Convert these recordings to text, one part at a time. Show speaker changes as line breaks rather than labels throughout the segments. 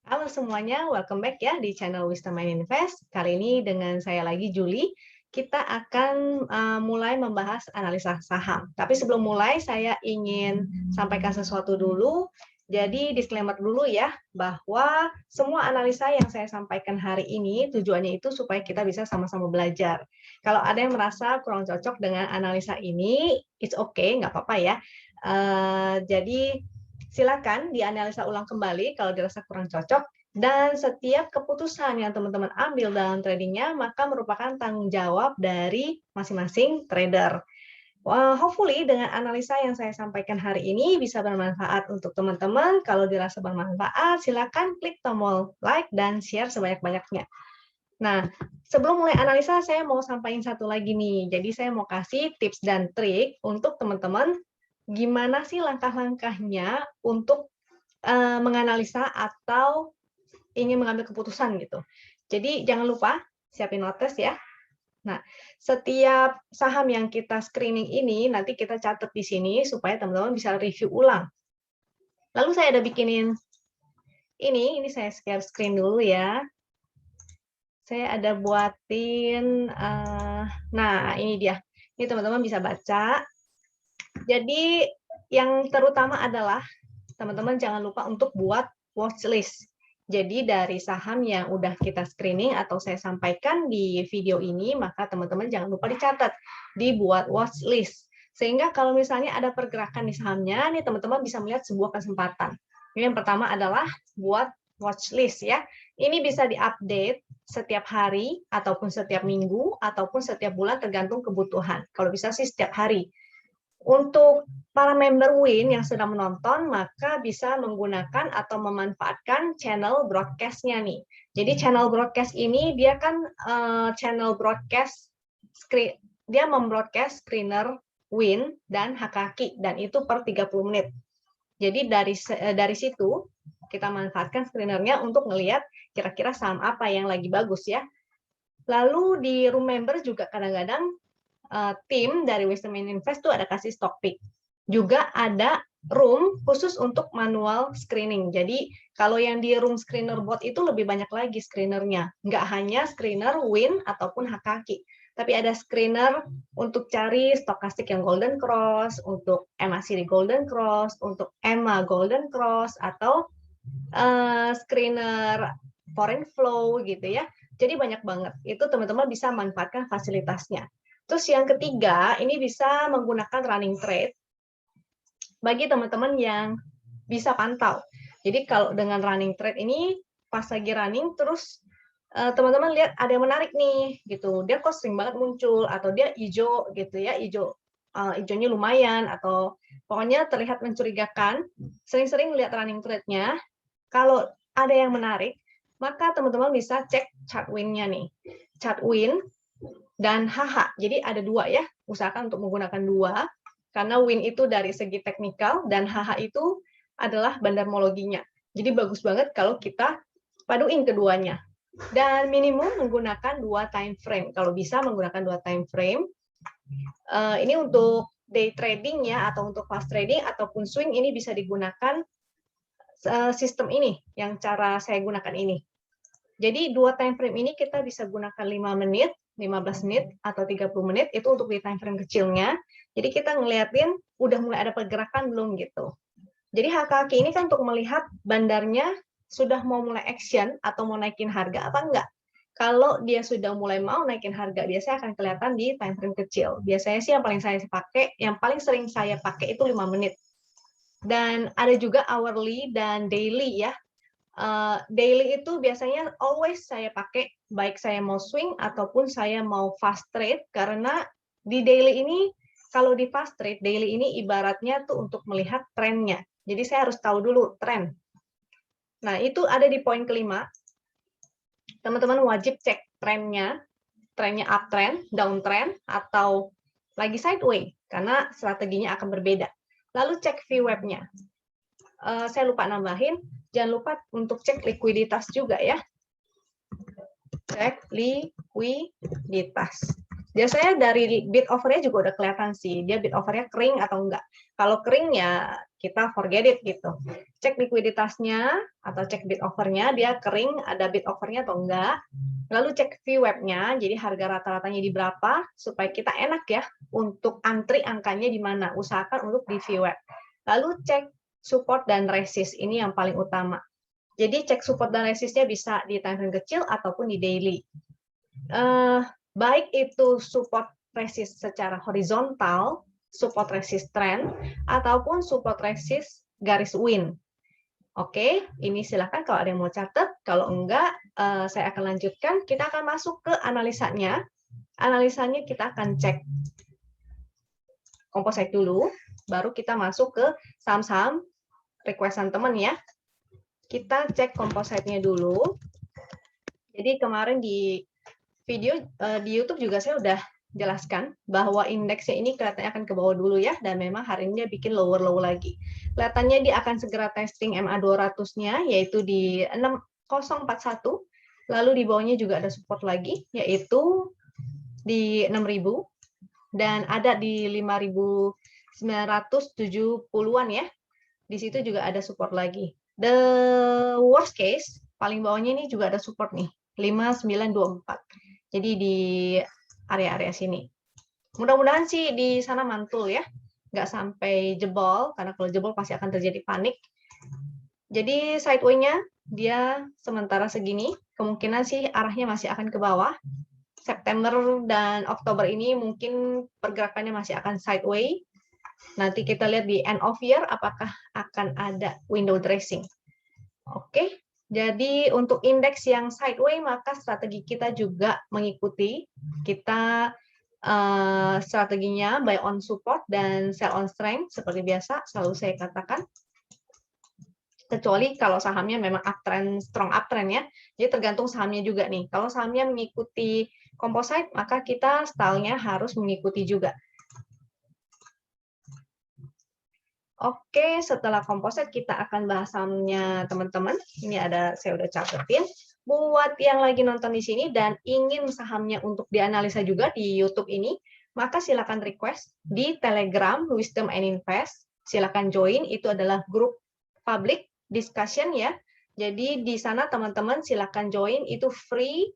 Halo semuanya, welcome back ya di channel Wisdom and Invest. Kali ini dengan saya lagi Juli, kita akan mulai membahas analisa saham. Tapi sebelum mulai, saya ingin sampaikan sesuatu dulu. Jadi disclaimer dulu ya, bahwa semua analisa yang saya sampaikan hari ini tujuannya itu supaya kita bisa sama-sama belajar. Kalau ada yang merasa kurang cocok dengan analisa ini, it's okay, nggak apa-apa ya. Jadi silakan dianalisa ulang kembali kalau dirasa kurang cocok, dan setiap keputusan yang teman-teman ambil dalam tradingnya maka merupakan tanggung jawab dari masing-masing trader. Hopefully dengan analisa yang saya sampaikan hari ini bisa bermanfaat untuk teman-teman. Kalau dirasa bermanfaat, silakan klik tombol like dan share sebanyak-banyaknya. Nah, sebelum mulai analisa, saya mau sampaikan satu lagi nih. Jadi saya mau kasih tips dan trik untuk teman-teman gimana sih langkah-langkahnya untuk menganalisa atau ingin mengambil keputusan gitu. Jadi jangan lupa siapin notes ya. Nah, setiap saham yang kita screening ini nanti kita catat di sini supaya teman-teman bisa review ulang. Lalu saya ada bikinin ini saya share screen dulu ya. Saya ada buatin, nah ini dia. Ini teman-teman bisa baca. Jadi yang terutama adalah teman-teman jangan lupa untuk buat watchlist. Jadi dari saham yang udah kita screening atau saya sampaikan di video ini, maka teman-teman jangan lupa dicatat, dibuat watchlist. Sehingga kalau misalnya ada pergerakan di sahamnya, nih teman-teman bisa melihat sebuah kesempatan. Yang pertama adalah buat watchlist ya. Ini bisa diupdate setiap hari, ataupun setiap minggu, ataupun setiap bulan tergantung kebutuhan. Kalau bisa sih setiap hari. Untuk para member Win yang sedang menonton, maka bisa menggunakan atau memanfaatkan channel broadcast-nya nih. Jadi channel broadcast ini dia kan channel broadcast, dia membroadcast screener Win dan Hakaki, dan itu per 30 menit. Jadi dari situ kita manfaatkan screenernya untuk melihat kira-kira saham apa yang lagi bagus ya. Lalu di room member juga kadang-kadang tim dari Wisdom and Invest tuh ada kasih stock pick. Juga ada room khusus untuk manual screening. Jadi kalau yang di room screener bot itu lebih banyak lagi screenernya. Nggak hanya screener Win ataupun Hakaki, tapi ada screener untuk cari stokastik yang Golden Cross, untuk MACD Golden Cross, untuk EMA Golden Cross, atau screener foreign flow gitu ya. Jadi banyak banget. Itu teman-teman bisa manfaatkan fasilitasnya. Terus yang ketiga, ini bisa menggunakan running trade bagi teman-teman yang bisa pantau. Jadi kalau dengan running trade ini, pas lagi running, terus teman-teman lihat ada yang menarik nih, gitu. Dia kok sering banget muncul, atau dia hijau gitu ya, hijaunya lumayan, atau pokoknya terlihat mencurigakan. Sering-sering lihat running trade-nya. Kalau ada yang menarik, maka teman-teman bisa cek chart win-nya nih. Chart win dan HH. Jadi ada dua ya, usahakan untuk menggunakan dua, karena win itu dari segi teknikal, dan HH itu adalah bandarmologinya. Jadi bagus banget kalau kita paduin keduanya. Dan minimum menggunakan 2 time frame. Kalau bisa menggunakan 2 time frame. Ini untuk day trading ya, atau untuk fast trading, ataupun swing, ini bisa digunakan sistem ini, yang cara saya gunakan ini. Jadi 2 time frame ini kita bisa gunakan 5 menit, 15 menit, atau 30 menit, itu untuk di time frame kecilnya. Jadi kita ngeliatin udah mulai ada pergerakan belum gitu. Jadi HKK ini kan untuk melihat bandarnya sudah mau mulai action atau mau naikin harga apa enggak. Kalau dia sudah mulai mau naikin harga, biasanya akan kelihatan di time frame kecil. Biasanya sih yang paling saya pakai, yang paling sering saya pakai itu 5 menit. Dan ada juga hourly dan daily ya. Daily itu biasanya always saya pakai, baik saya mau swing ataupun saya mau fast trade, karena di daily ini, kalau di fast trade, daily ini ibaratnya tuh untuk melihat trennya. Jadi saya harus tahu dulu tren. Nah, itu ada di poin kelima. Teman-teman wajib cek trennya uptrend, downtrend, atau lagi sideways, karena strateginya akan berbeda. Lalu cek VWAP-nya. Saya lupa nambahin, jangan lupa untuk cek likuiditas juga ya. Cek likuiditas. Biasanya dari bid offernya juga udah kelihatan sih, dia bid offernya kering atau enggak. Kalau kering ya kita forget it gitu. Cek likuiditasnya atau cek bid offernya, dia kering, ada bid offernya atau enggak. Lalu cek VWAP-nya, jadi harga rata-ratanya di berapa, supaya kita enak ya untuk antri angkanya di mana. Usahakan untuk di VWAP. Lalu cek support dan resist, ini yang paling utama. Jadi cek support dan resistnya bisa di time frame kecil ataupun di daily. Baik itu support resist secara horizontal, support resist trend, ataupun support resist garis win. Oke, ini silakan kalau ada yang mau catat. Kalau enggak, saya akan lanjutkan. Kita akan masuk ke analisanya. Analisanya kita akan cek composite dulu, baru kita masuk ke saham-saham requestan teman ya. Kita cek composite-nya dulu. Jadi kemarin di video di YouTube juga saya udah jelaskan bahwa indeksnya ini kelihatannya akan ke bawah dulu ya, dan memang hari ini dia bikin lower lagi. Kelihatannya dia akan segera testing MA 200-nya, yaitu di 6041, lalu di bawahnya juga ada support lagi, yaitu di 6.000, dan ada di 5.970-an ya, di situ juga ada support lagi. The worst case, paling bawahnya ini juga ada support nih, 5924. Jadi di area-area sini. Mudah-mudahan sih di sana mantul ya, nggak sampai jebol, karena kalau jebol pasti akan terjadi panik. Jadi sideway-nya dia sementara segini, kemungkinan sih arahnya masih akan ke bawah. September dan Oktober ini mungkin pergerakannya masih akan sideway. Nanti kita lihat di end of year apakah akan ada window dressing. Oke, jadi untuk indeks yang sideway maka strategi kita juga mengikuti. Kita strateginya buy on support dan sell on strength seperti biasa selalu saya katakan. Kecuali kalau sahamnya memang uptrend, strong uptrend ya. Jadi tergantung sahamnya juga nih. Kalau sahamnya mengikuti composite maka kita style-nya harus mengikuti juga. Oke, setelah composite kita akan bahas sahamnya teman-teman. Ini ada saya udah catetin. Buat yang lagi nonton di sini dan ingin sahamnya untuk dianalisa juga di YouTube ini, maka silakan request di Telegram Wisdom and Invest. Silakan join, itu adalah grup public discussion ya. Jadi di sana teman-teman silakan join, itu free.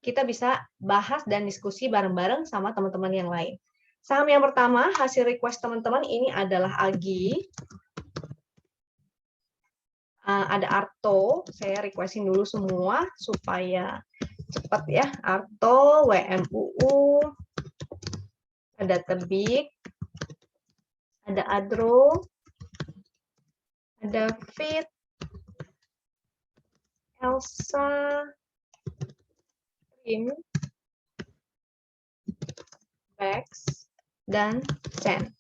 Kita bisa bahas dan diskusi bareng-bareng sama teman-teman yang lain. Saham yang pertama, hasil request teman-teman ini adalah AGI. Ada Arto, saya requestin dulu semua supaya cepat ya. Arto, WMUU, ada Tebik, ada Adro, ada Fit, Elsa, Rim, Bex, dan Sen.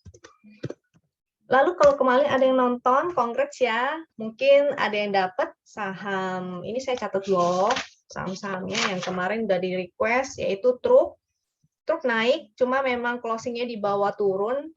Lalu kalau kemarin ada yang nonton, congrats ya. Mungkin ada yang dapat saham, ini saya catat loh, saham-sahamnya yang kemarin udah di request, yaitu Truk. Truk naik, cuma memang closingnya di bawah turun.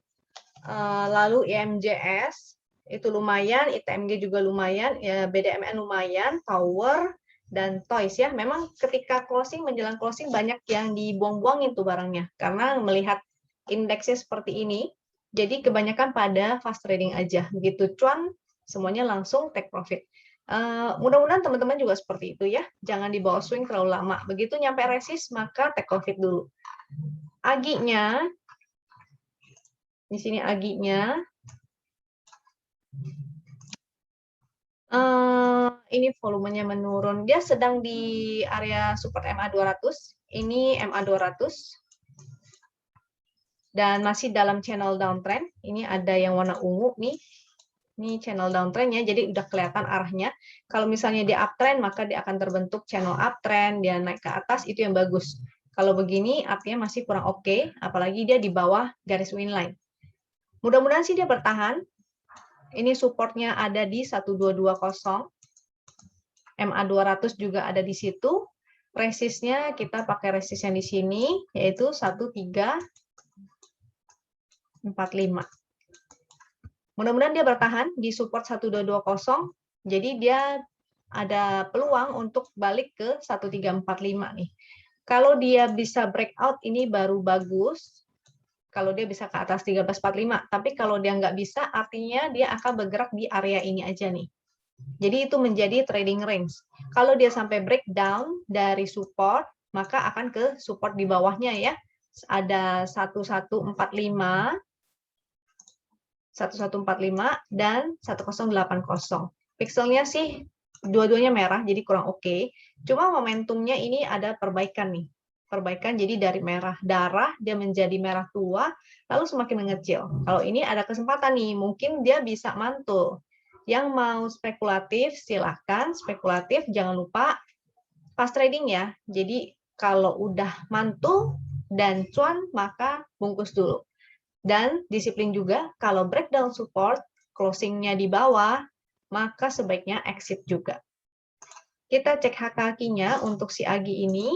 Lalu IMJS, itu lumayan, ITMG juga lumayan, ya BDMN lumayan, Tower, dan Toys ya. Memang ketika closing, menjelang closing banyak yang dibuang-buangin tuh barangnya. Karena melihat indeksnya seperti ini, jadi kebanyakan pada fast trading aja. Begitu cuan, semuanya langsung take profit. Mudah-mudahan teman-teman juga seperti itu ya. Jangan dibawa swing terlalu lama. Begitu nyampe resist, maka take profit dulu. Aginya, di sini aginya, ini volumenya menurun. Dia sedang di area support MA 200. Ini MA 200. Dan masih dalam channel downtrend. Ini ada yang warna ungu nih. Ini channel downtrendnya, jadi udah kelihatan arahnya. Kalau misalnya dia uptrend, maka dia akan terbentuk channel uptrend, dia naik ke atas, itu yang bagus. Kalau begini, artinya masih kurang oke, apalagi dia di bawah garis winline. Mudah-mudahan sih dia bertahan. Ini supportnya ada di 1220. MA 200 juga ada di situ. Resistnya kita pakai resist yang di sini, yaitu 1345. Mudah-mudahan dia bertahan di support 1220. Jadi dia ada peluang untuk balik ke 1345 nih. Kalau dia bisa breakout ini baru bagus. Kalau dia bisa ke atas 1345. Tapi kalau dia nggak bisa, artinya dia akan bergerak di area ini aja nih. Jadi itu menjadi trading range. Kalau dia sampai breakdown dari support, maka akan ke support di bawahnya ya. Ada 1145, 1145 dan 1080. Pixelnya sih dua-duanya merah, jadi kurang oke. Cuma momentumnya ini ada perbaikan nih. Perbaikan jadi dari merah darah dia menjadi merah tua, lalu semakin mengecil. Kalau ini ada kesempatan nih, mungkin dia bisa mantul. Yang mau spekulatif silahkan spekulatif, jangan lupa fast trading ya. Jadi kalau udah mantul dan cuan maka bungkus dulu. Dan disiplin juga kalau breakdown support closingnya di bawah maka sebaiknya exit juga. Kita cek HKQ-nya untuk si Agi ini.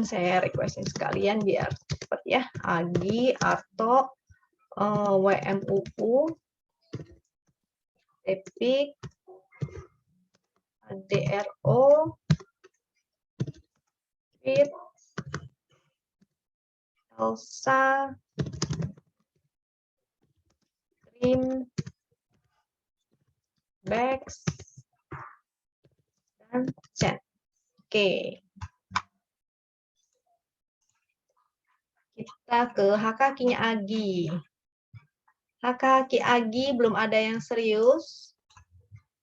Saya requestin sekalian biar cepat ya. Agi, Arto, WMUU, Epic, DRO, Fit, Elsa, Green, Bex, dan Chen. Oke. Kita ke HKQ-nya Agi. HKQ Agi belum ada yang serius.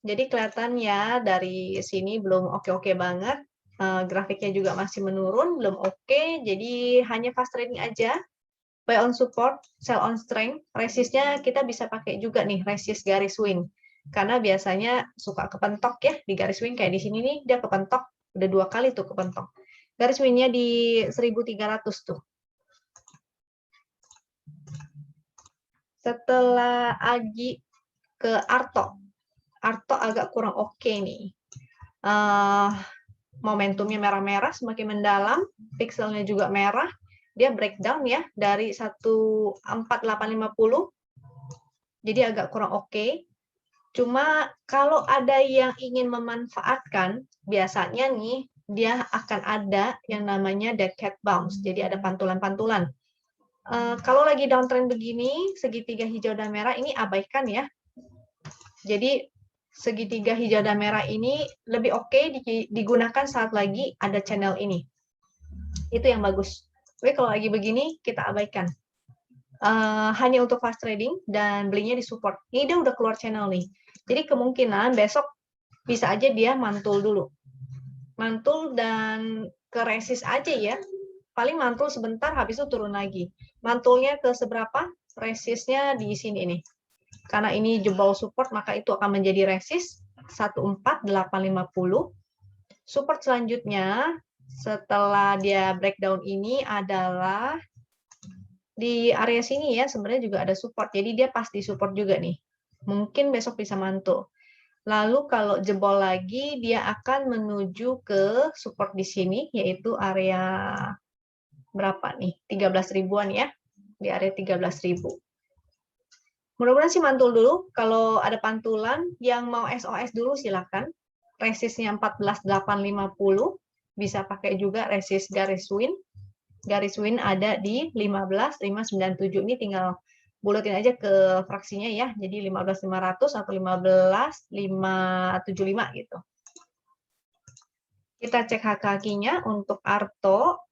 Jadi kelihatannya dari sini belum oke-oke banget. Grafiknya juga masih menurun, belum oke. Jadi hanya fast trading aja. Buy on support, sell on strength. Resistnya kita bisa pakai juga nih, resist garis swing. Karena biasanya suka kepentok ya di garis swing kayak di sini nih dia kepentok. Udah 2 kali tuh kepentok. Garis swingnya di 1300 tuh. Setelah Agi ke Arto. Arto agak kurang oke nih. Momentumnya merah-merah semakin mendalam, pixelnya juga merah. Dia breakdown ya dari 14850. Jadi agak kurang oke. Cuma kalau ada yang ingin memanfaatkan, biasanya nih dia akan ada yang namanya dead cat bounce. Jadi ada pantulan-pantulan. Kalau lagi downtrend begini, segitiga hijau dan merah ini abaikan ya. Jadi segitiga hijau dan merah ini lebih oke digunakan saat lagi ada channel ini. Itu yang bagus. Tapi kalau lagi begini, kita abaikan. Hanya untuk fast trading dan belinya di support. Ini dia udah keluar channel nih. Jadi kemungkinan besok bisa aja dia mantul dulu. Mantul dan ke resist aja ya. Paling mantul sebentar, habis itu turun lagi. Mantulnya ke seberapa? Resistnya di sini nih. Karena ini jebol support, maka itu akan menjadi resist 14850. Support selanjutnya, setelah dia breakdown ini adalah di area sini ya, sebenarnya juga ada support. Jadi dia pas di support juga nih. Mungkin besok bisa mantul. Lalu kalau jebol lagi, dia akan menuju ke support di sini, yaitu area berapa nih? 13 ribuan ya. Di area 13 ribu. Mudah-mudahan sih mantul dulu. Kalau ada pantulan, yang mau SOS dulu silakan. Resistnya 14.850. Bisa pakai juga resist garis win. Garis win ada di 15.597. Ini tinggal buletin aja ke fraksinya ya. Jadi 15.500 atau 15.575 gitu. Kita cek HKQ-nya untuk Arto.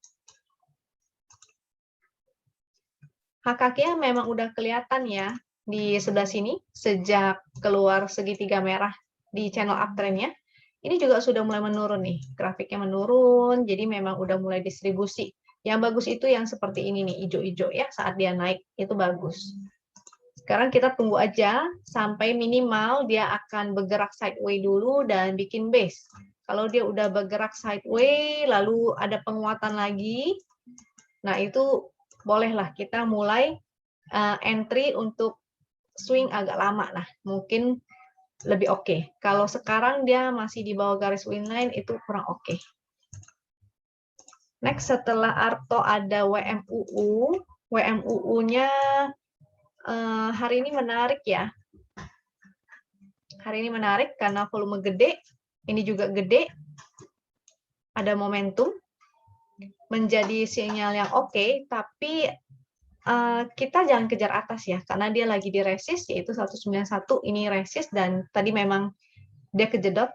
HKQ-nya memang udah kelihatan ya di sebelah sini sejak keluar segitiga merah di channel uptrend-nya. Ini juga sudah mulai menurun nih, grafiknya menurun, jadi memang udah mulai distribusi. Yang bagus itu yang seperti ini nih, hijau-hijau ya, saat dia naik, itu bagus. Sekarang kita tunggu aja sampai minimal dia akan bergerak sideways dulu dan bikin base. Kalau dia udah bergerak sideways, lalu ada penguatan lagi, nah itu bolehlah kita mulai entry untuk swing agak lama lah, mungkin lebih oke. Kalau sekarang dia masih di bawah garis win line itu kurang oke. Next setelah Arto ada WMUU. WMUU-nya hari ini menarik ya. Hari ini menarik karena volume gede, ini juga gede, ada momentum, menjadi sinyal yang oke, tapi kita jangan kejar atas ya, karena dia lagi di resist, yaitu 191, ini resist, dan tadi memang dia kejedot,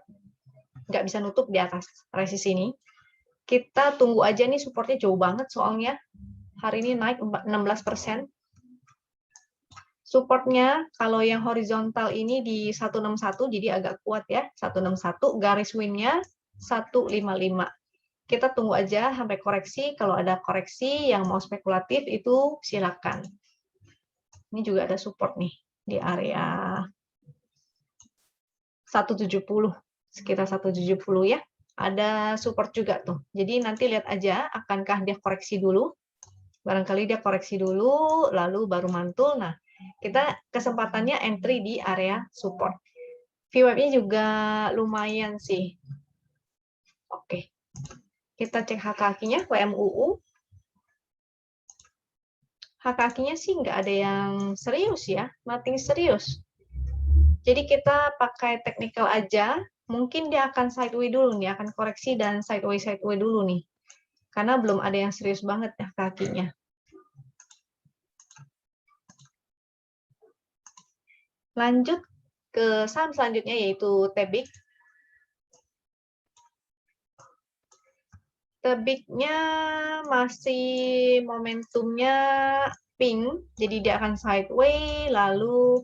nggak bisa nutup di atas resist ini. Kita tunggu aja nih, supportnya jauh banget soalnya. Hari ini naik 16%. Supportnya kalau yang horizontal ini di 161, jadi agak kuat ya, 161, garis win-nya 155. Kita tunggu aja sampai koreksi, kalau ada koreksi yang mau spekulatif itu silakan. Ini juga ada support nih di area 170, sekitar 170 ya. Ada support juga tuh. Jadi nanti lihat aja akankah dia koreksi dulu. Barangkali dia koreksi dulu, lalu baru mantul. Nah, kita kesempatannya entry di area support. VWAP-nya juga lumayan sih. Oke. Kita cek HKQ-nya, WMUU. HKQ-nya sih nggak ada yang serius ya, nothing serius. Jadi kita pakai technical aja, mungkin dia akan sideways dulu nih, akan koreksi dan sideways dulu nih. Karena belum ada yang serius banget ya kakinya. Lanjut ke saham selanjutnya yaitu Tebik. Tebiknya masih momentumnya pink, jadi dia akan sideways, lalu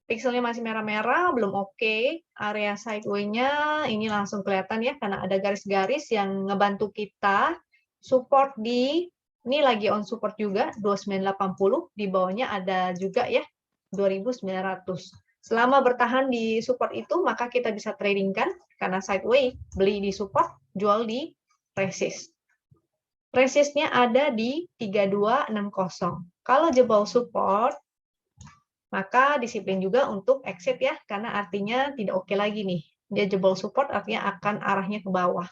pixelnya masih merah-merah, belum oke. Area sideway-nya ini langsung kelihatan ya, karena ada garis-garis yang ngebantu kita support ini lagi on support juga, 2980, di bawahnya ada juga ya, 2900. Selama bertahan di support itu, maka kita bisa trading kan, karena sideways, beli di support, jual di resist. Resistnya ada di 3260. Kalau jebol support, maka disiplin juga untuk exit ya, karena artinya tidak oke lagi nih. Dia jebol support artinya akan arahnya ke bawah.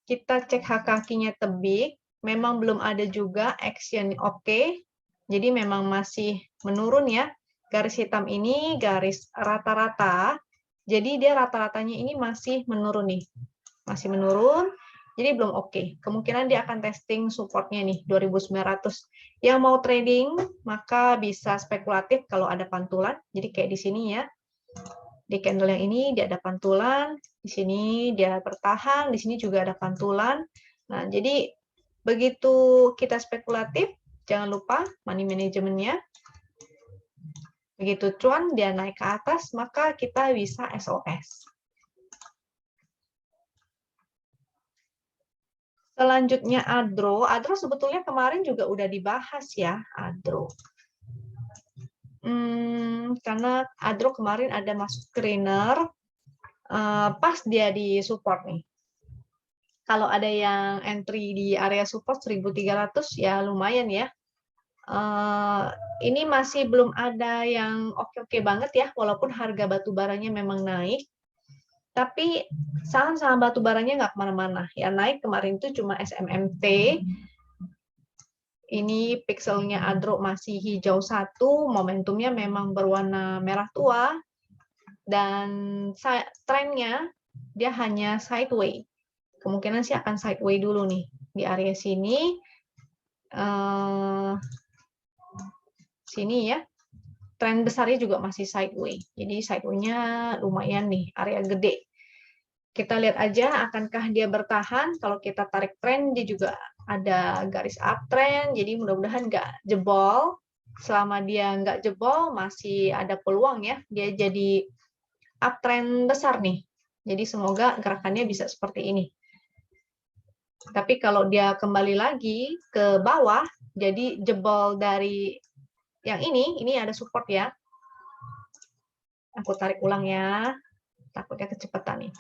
Kita cek HKQ-nya Tebik, memang belum ada juga action oke. Jadi memang masih menurun ya. Garis hitam ini garis rata-rata. Jadi dia rata-ratanya ini masih menurun nih. Masih menurun. Jadi belum oke. Kemungkinan dia akan testing supportnya nih 2900. Yang mau trading maka bisa spekulatif kalau ada pantulan. Jadi kayak di sini ya. Di candle yang ini dia ada pantulan, di sini dia bertahan, di sini juga ada pantulan. Nah, jadi begitu kita spekulatif, jangan lupa money manajemennya. Begitu cuan dia naik ke atas, maka kita bisa SOS. Selanjutnya Adro. Adro sebetulnya kemarin juga udah dibahas ya, Adro. Karena Adro kemarin ada masuk screener, pas dia di support nih. Kalau ada yang entry di area support 1300 ya lumayan ya. Ini masih belum ada yang oke-oke banget ya, walaupun harga batu baranya memang naik. Tapi saham-saham batu baranya nggak kemana-mana. Yang naik kemarin itu cuma SMMT. Ini pixelnya Adro masih hijau 1, momentumnya memang berwarna merah tua, dan trennya dia hanya sideways. Kemungkinan sih akan sideways dulu nih di area sini. Sini ya. Tren besarnya juga masih sideways. Jadi sideways-nya lumayan nih, area gede. Kita lihat aja akankah dia bertahan. Kalau kita tarik tren, dia juga ada garis uptrend. Jadi mudah-mudahan nggak jebol. Selama dia nggak jebol, masih ada peluang ya. Dia jadi uptrend besar nih. Jadi semoga gerakannya bisa seperti ini. Tapi kalau dia kembali lagi ke bawah, jadi jebol dari yang ini ada support ya. Aku tarik ulang ya, takutnya kecepatan nih.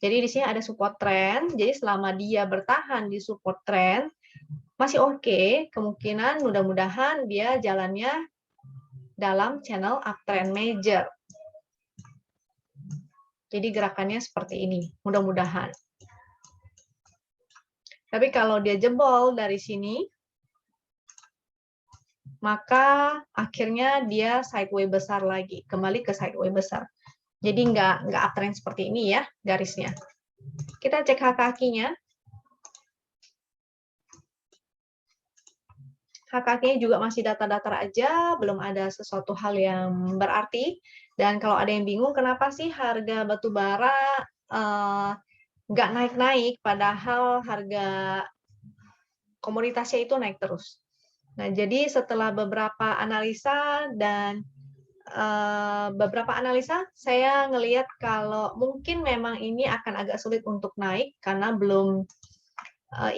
Jadi di sini ada support trend, jadi selama dia bertahan di support trend, masih oke, kemungkinan mudah-mudahan dia jalannya dalam channel uptrend major. Jadi gerakannya seperti ini, mudah-mudahan. Tapi kalau dia jebol dari sini, maka akhirnya dia sideway besar lagi, kembali ke sideway besar. Jadi nggak uptrend seperti ini ya garisnya. Kita cek hak kakinya. Hak kakinya juga masih datar-datar aja, belum ada sesuatu hal yang berarti. Dan kalau ada yang bingung, kenapa sih harga batu bara nggak naik-naik, padahal harga komoditasnya itu naik terus. Nah, jadi setelah beberapa analisa dan beberapa analisa, saya ngelihat kalau mungkin memang ini akan agak sulit untuk naik karena belum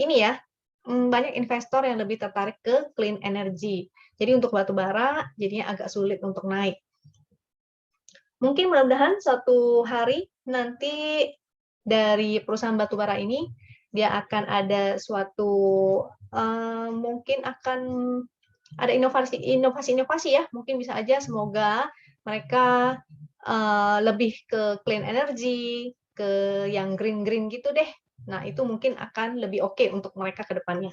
ini ya, banyak investor yang lebih tertarik ke clean energy. Jadi untuk batu bara jadinya agak sulit untuk naik. Mungkin mudah-mudahan suatu hari nanti dari perusahaan batu bara ini dia akan ada suatu mungkin akan ada inovasi ya, mungkin bisa aja, semoga mereka lebih ke clean energy, ke yang green gitu deh. Nah, itu mungkin akan lebih oke untuk mereka ke depannya.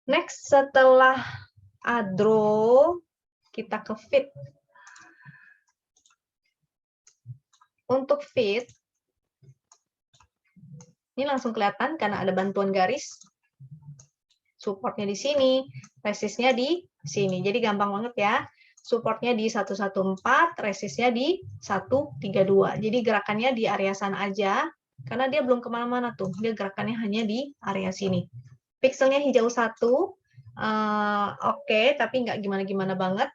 Next, setelah Adro, kita ke FIT. Untuk FIT, ini langsung kelihatan karena ada bantuan garis. Supportnya di sini, resistnya di sini. Jadi gampang banget ya. Supportnya di 114, resistnya di 132. Jadi gerakannya di area sana aja, karena dia belum kemana-mana tuh. Dia gerakannya hanya di area sini. Pixelnya hijau 1, oke, tapi nggak gimana-gimana banget.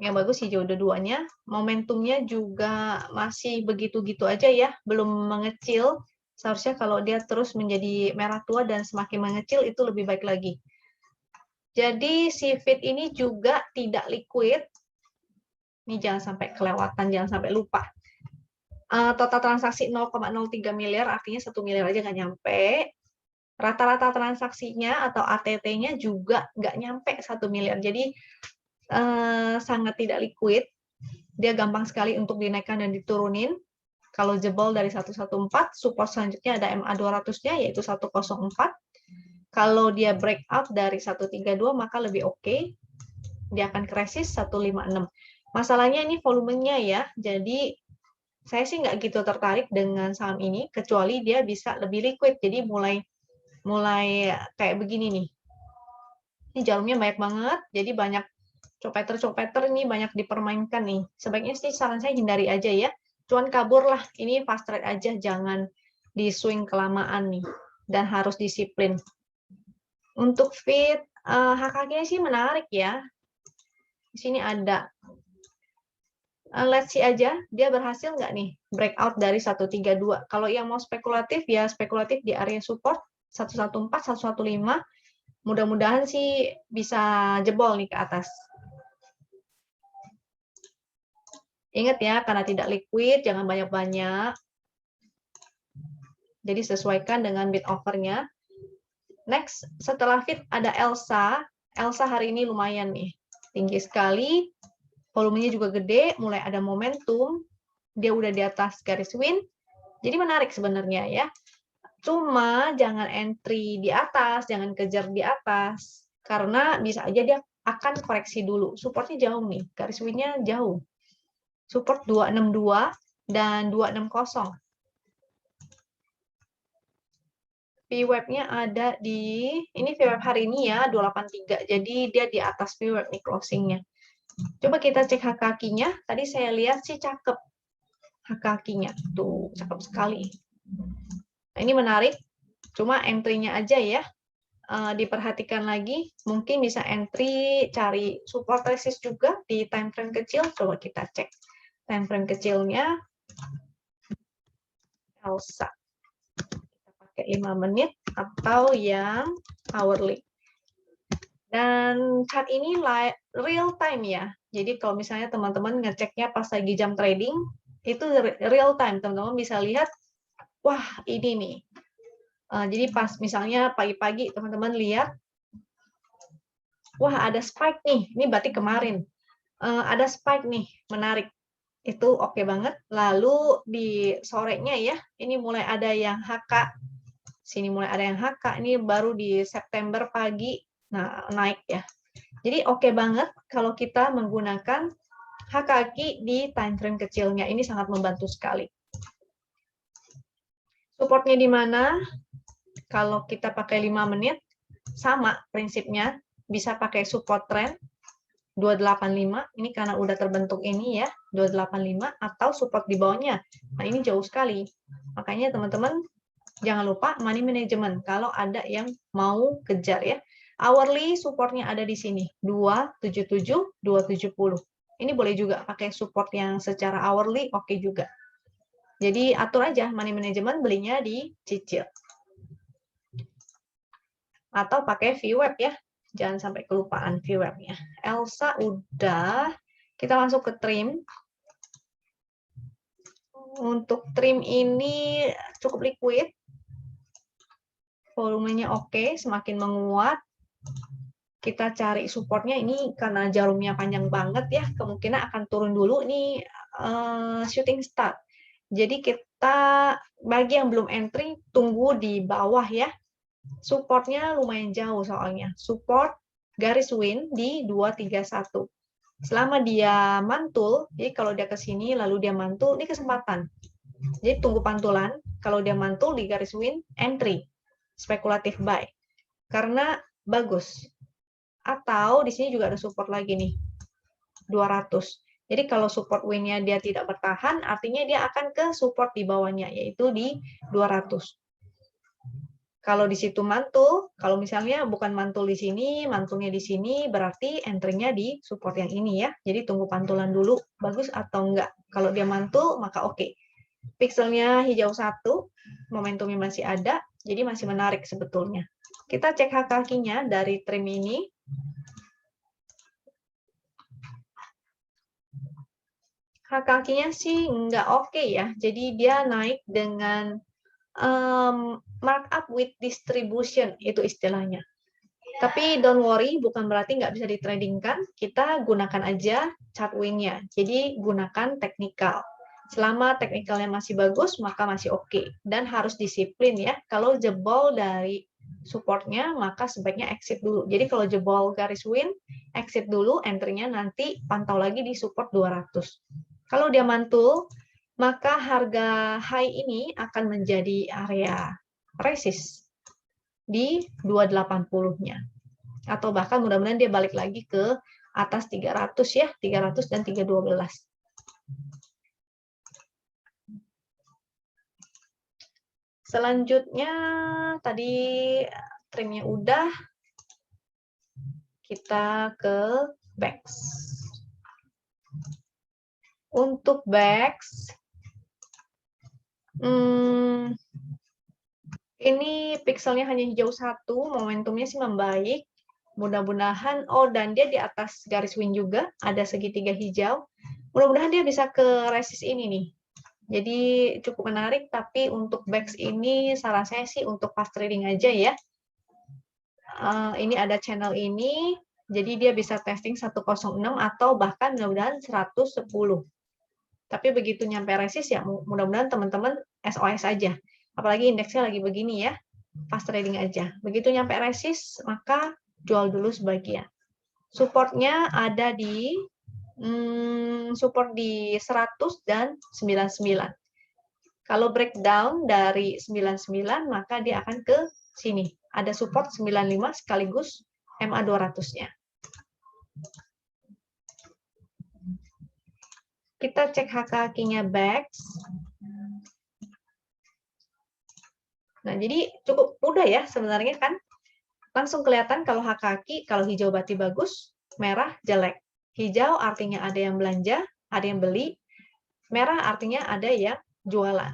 Yang bagus hijau dua-duanya. Momentumnya juga masih begitu-gitu aja ya, belum mengecil. Seharusnya kalau dia terus menjadi merah tua dan semakin mengecil, itu lebih baik lagi. Jadi si FIT ini juga tidak liquid. Ini jangan sampai kelewatan, jangan sampai lupa. Total transaksi 0,03 miliar, artinya 1 miliar aja nggak nyampe. Rata-rata transaksinya atau ATT-nya juga nggak nyampe 1 miliar. Jadi sangat tidak liquid. Dia gampang sekali untuk dinaikkan dan diturunin. Kalau jebol dari 114, support selanjutnya ada MA200-nya, yaitu 104. Kalau dia breakout dari 132, maka lebih oke. Dia akan ke resist 156. Masalahnya ini volumenya ya, jadi saya sih nggak gitu tertarik dengan saham ini, kecuali dia bisa lebih liquid. Jadi mulai kayak begini nih. Ini jalurnya banyak banget, jadi banyak copeter ini banyak dipermainkan nih. Sebaiknya sih saran saya hindari aja ya. Cuan kabur lah, ini fast trade aja, jangan di swing kelamaan nih. Dan harus disiplin. Untuk FIT, HKG sih menarik ya. Di sini ada. Let's see aja, dia berhasil nggak nih breakout dari 132. Kalau yang mau spekulatif, ya spekulatif di area support 114, 115. Mudah-mudahan sih bisa jebol nih ke atas. Ingat ya, karena tidak liquid, jangan banyak-banyak. Jadi sesuaikan dengan bid offer-nya. Next, setelah FIT ada ELSA. ELSA hari ini lumayan nih. Tinggi sekali. Volumenya juga gede, mulai ada momentum. Dia udah di atas garis win. Jadi menarik sebenarnya ya. Cuma jangan entry di atas, jangan kejar di atas. Karena bisa aja dia akan koreksi dulu. Supportnya jauh nih, garis win-nya jauh. Support 262 dan 260. VWAP-nya ada di, ini VWAP hari ini ya, 283. Jadi dia di atas VWAP nih closing-nya. Coba kita cek hak kakinya. Tadi saya lihat sih cakep hak kakinya. Tuh, cakep sekali. Nah, ini menarik. Cuma entry-nya aja ya. Diperhatikan lagi. Mungkin bisa entry, cari support resist juga di time frame kecil. Coba kita cek. Time frame kecilnya ELSA. Kita pakai 5 menit atau yang hourly. Dan chart ini real time ya. Jadi kalau misalnya teman-teman ngeceknya pas lagi jam trading, itu real time. Teman-teman bisa lihat, wah ini nih. Jadi pas misalnya pagi-pagi teman-teman lihat, wah ada spike nih. Ini berarti kemarin. Ada spike nih, menarik. Itu oke banget. Lalu di sorenya ya, ini mulai ada yang HK. Sini mulai ada yang HK. Ini baru di September pagi. Nah, naik ya. Jadi oke banget kalau kita menggunakan hak kaki di time frame kecilnya. Ini sangat membantu sekali. Supportnya di mana? Kalau kita pakai 5 menit, sama prinsipnya. Bisa pakai support trend 285, ini karena udah terbentuk ini ya, 285, atau support di bawahnya. Nah, ini jauh sekali. Makanya teman-teman jangan lupa money management kalau ada yang mau kejar ya. Hourly supportnya ada di sini, 277, 270. Ini boleh juga pakai support yang secara hourly, oke juga. Jadi atur aja money management, belinya dicicil. Atau pakai VWAP ya. Jangan sampai kelupaan VWAP-nya. Elsa udah. Kita masuk ke trim. Untuk trim ini cukup liquid. Volumenya oke, semakin menguat. Kita cari supportnya ini karena jarumnya panjang banget ya. Kemungkinan akan turun dulu. Ini shooting star. Jadi kita, bagi yang belum entry, tunggu di bawah ya. Supportnya lumayan jauh soalnya. Support garis win di 231. Selama dia mantul, jadi kalau dia ke sini lalu dia mantul, ini kesempatan. Jadi tunggu pantulan, kalau dia mantul di garis win, entry. Spekulatif buy. Karena bagus. Atau di sini juga ada support lagi nih. 200. Jadi kalau support win-nya dia tidak bertahan, artinya dia akan ke support di bawahnya, yaitu di 200. Kalau di situ mantul, kalau misalnya bukan mantul di sini, mantulnya di sini, berarti entry-nya di support yang ini ya. Jadi tunggu pantulan dulu, bagus atau enggak. Kalau dia mantul, maka oke. Pixelnya hijau 1, momentumnya masih ada, jadi masih menarik sebetulnya. Kita cek hak kakinya dari trim ini. Hak kakinya sih enggak oke ya, jadi dia naik dengan markup with distribution, itu istilahnya. Tapi don't worry, bukan berarti nggak bisa ditradingkan. Kita gunakan aja chart win-nya. Jadi gunakan teknikal. Selama teknikalnya masih bagus, maka masih oke. Dan harus disiplin ya. Kalau jebol dari supportnya, maka sebaiknya exit dulu. Jadi kalau jebol garis win, exit dulu, entry-nya nanti pantau lagi di support 200. Kalau dia mantul, maka harga high ini akan menjadi area resist di 280-nya. Atau bahkan mudah-mudahan dia balik lagi ke atas 300 ya, 300 dan 312. Selanjutnya tadi trimnya udah, kita ke BAX. Untuk BAX, ini pixelnya hanya hijau 1, momentumnya sih membaik. Mudah-mudahan, oh dan dia di atas garis win juga, ada segitiga hijau. Mudah-mudahan dia bisa ke resist ini nih. Jadi cukup menarik, tapi untuk BAX ini saran saya sih untuk fast trading aja ya. Ini ada channel ini, jadi dia bisa testing 106 atau bahkan mudah-mudahan 110. Tapi begitu nyampe resist ya mudah-mudahan teman-teman SOS aja. Apalagi indeksnya lagi begini ya, fast trading aja. Begitu nyampe resist, maka jual dulu sebagian. Supportnya ada di support di 100 dan 99. Kalau breakdown dari 99, maka dia akan ke sini. Ada support 95 sekaligus MA 200-nya. Kita cek HKQ-nya BAX. Nah, jadi cukup mudah ya sebenarnya kan. Langsung kelihatan kalau HKQ, kalau hijau berarti bagus, merah jelek. Hijau artinya ada yang belanja, ada yang beli. Merah artinya ada yang jualan.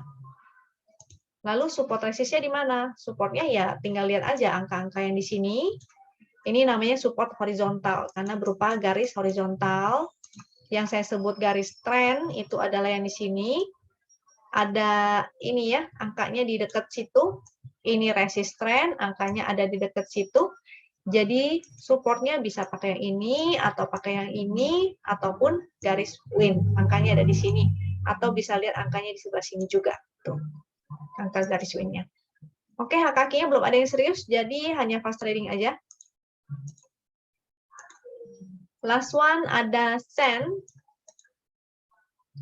Lalu support resistnya di mana? Supportnya ya tinggal lihat aja angka-angka yang di sini. Ini namanya support horizontal karena berupa garis horizontal. Yang saya sebut garis trend itu adalah yang di sini. Ada ini ya, angkanya di dekat situ. Ini resist trend, angkanya ada di dekat situ. Jadi supportnya bisa pakai yang ini, atau pakai yang ini, ataupun garis win. Angkanya ada di sini. Atau bisa lihat angkanya di sebelah sini juga. Tuh, angka garis win-nya. Oke, HKQ-nya belum ada yang serius, jadi hanya fast trading aja. Last one ada Sen.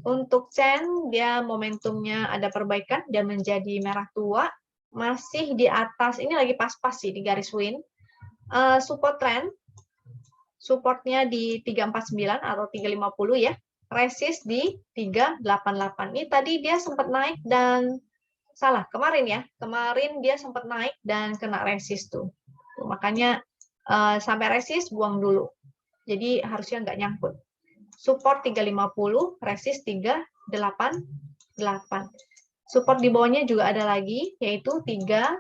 Untuk Sen, dia momentumnya ada perbaikan, dia menjadi merah tua, masih di atas, ini lagi pas-pas sih di garis win. Support trend, supportnya di 349 atau 350 ya, resist di 388. Ini tadi dia sempat naik dan salah, kemarin ya, kemarin dia sempat naik dan kena resist tuh. Makanya sampai resist buang dulu. Jadi harusnya nggak nyangkut. Support 350, resist 388. Support di bawahnya juga ada lagi, yaitu 328.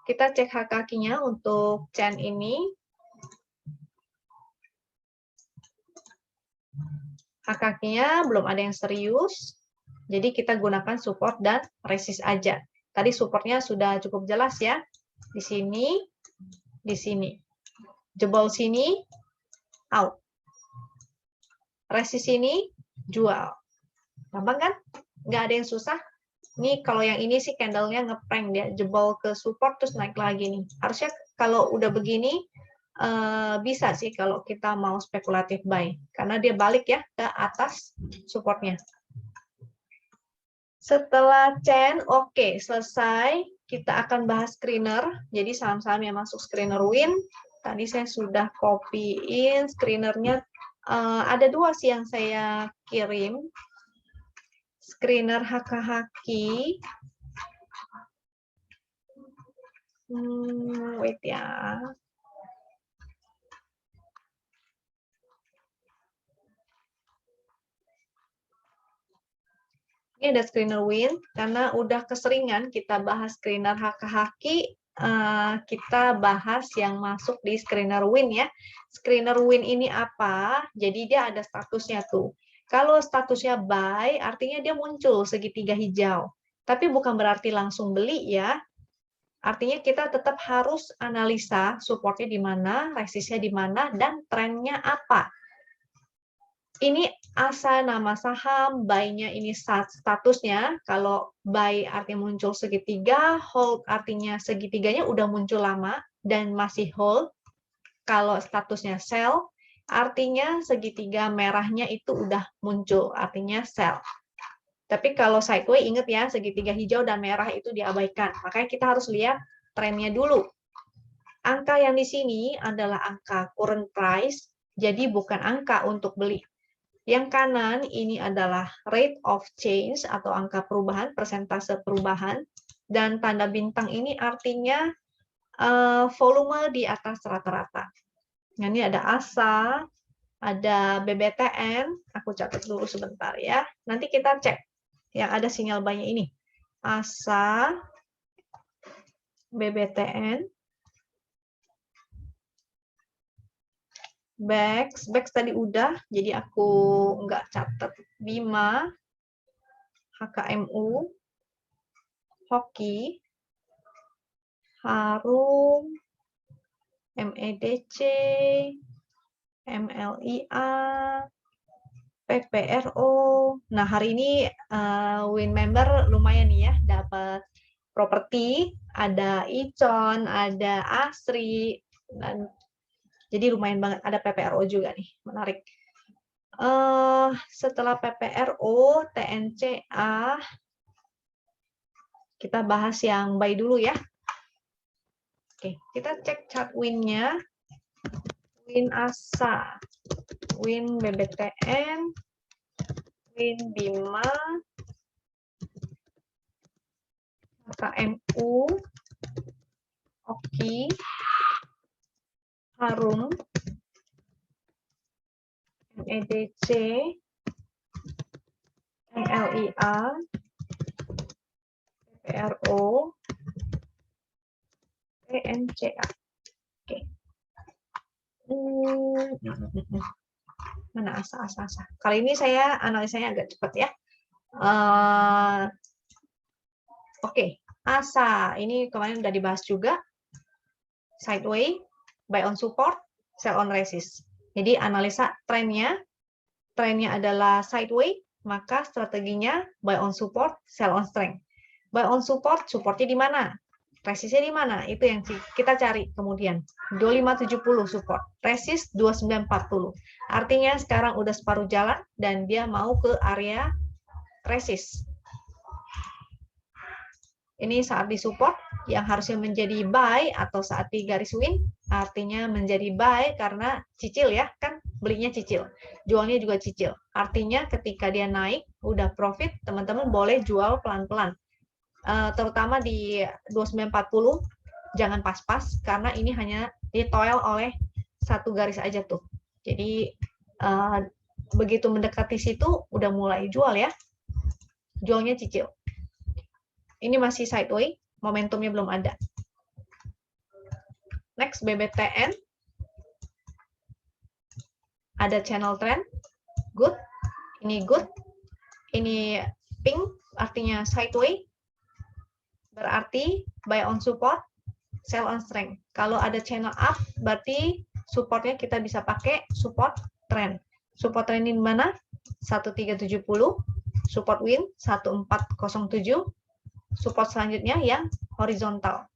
Kita cek hak kakinya untuk Chen ini. Hak kakinya belum ada yang serius, jadi kita gunakan support dan resist aja. Tadi supportnya sudah cukup jelas ya. Di sini, di sini. Jebol sini, out. Resist sini, jual. Gampang kan? Nggak ada yang susah. Nih kalau yang ini sih candlenya ngeprank, dia jebol ke support terus naik lagi nih. Harusnya kalau udah begini bisa sih kalau kita mau spekulatif buy, karena dia balik ya ke atas supportnya. Setelah Chen, oke, selesai. Kita akan bahas screener. Jadi saham-saham yang masuk screener win. Tadi saya sudah copy-in screenernya. Ada dua sih yang saya kirim. Screener HKHKI. Wait ya. Ini ada screener win, karena udah keseringan kita bahas screener HKHKI, kita bahas yang masuk di screener win ya. Screener win ini apa? Jadi dia ada statusnya tuh. Kalau statusnya buy, artinya dia muncul segitiga hijau. Tapi bukan berarti langsung beli ya. Artinya kita tetap harus analisa supportnya di mana, resistnya di mana, dan trennya apa. Ini asa nama saham, buy-nya ini statusnya. Kalau buy artinya muncul segitiga, hold artinya segitiganya udah muncul lama dan masih hold. Kalau statusnya sell, artinya segitiga merahnya itu udah muncul, artinya sell. Tapi kalau sideways, ingat ya, segitiga hijau dan merah itu diabaikan. Makanya kita harus lihat trennya dulu. Angka yang di sini adalah angka current price, jadi bukan angka untuk beli. Yang kanan ini adalah rate of change atau angka perubahan, persentase perubahan. Dan tanda bintang ini artinya volume di atas rata-rata. Nah, ini ada ASA, ada BBTN. Aku catat dulu sebentar ya. Nanti kita cek yang ada sinyal buy-nya ini. ASA, BBTN, BEX tadi udah, jadi aku nggak catat. Bima, HKMU, Hoki, Harum, MEDC, MLIA, PPRO. Nah, hari ini win member lumayan nih ya, dapat properti, ada Icon, ada Asri, dan jadi lumayan banget, ada PPRO juga nih, menarik. Setelah PPRO, TNCA, kita bahas yang buy dulu ya. Oke, kita cek chart win-nya. Win ASA, win BBTN, win Bima, KMU, Oki, Harum, MEDC, MLIA, PPRO, TNCA. Oke. Mana asa. Kali ini saya analisanya agak cepat ya. Oke, asa ini kemarin udah dibahas juga. Sideways, buy on support, sell on resist. Jadi analisa trennya adalah sideways, maka strateginya buy on support, sell on strength. Buy on support, supportnya di mana? Resistnya di mana? Itu yang kita cari kemudian. 2570 support, resist 2940. Artinya sekarang udah separuh jalan dan dia mau ke area resist. Ini saat di support yang harusnya menjadi buy atau saat di garis win artinya menjadi buy karena cicil ya, kan belinya cicil, jualnya juga cicil. Artinya ketika dia naik udah profit, teman-teman boleh jual pelan-pelan. Terutama di 2940 jangan pas-pas karena ini hanya ditoel oleh satu garis aja tuh. Jadi begitu mendekati situ udah mulai jual ya. Jualnya cicil. Ini masih sideways, momentumnya belum ada. Next, BBTN. Ada channel trend, good. Ini good. Ini pink, artinya sideways. Berarti buy on support, sell on strength. Kalau ada channel up, berarti supportnya kita bisa pakai support trend. Support trend ini mana? 1370. Support win 1407. Support selanjutnya yang horizontal.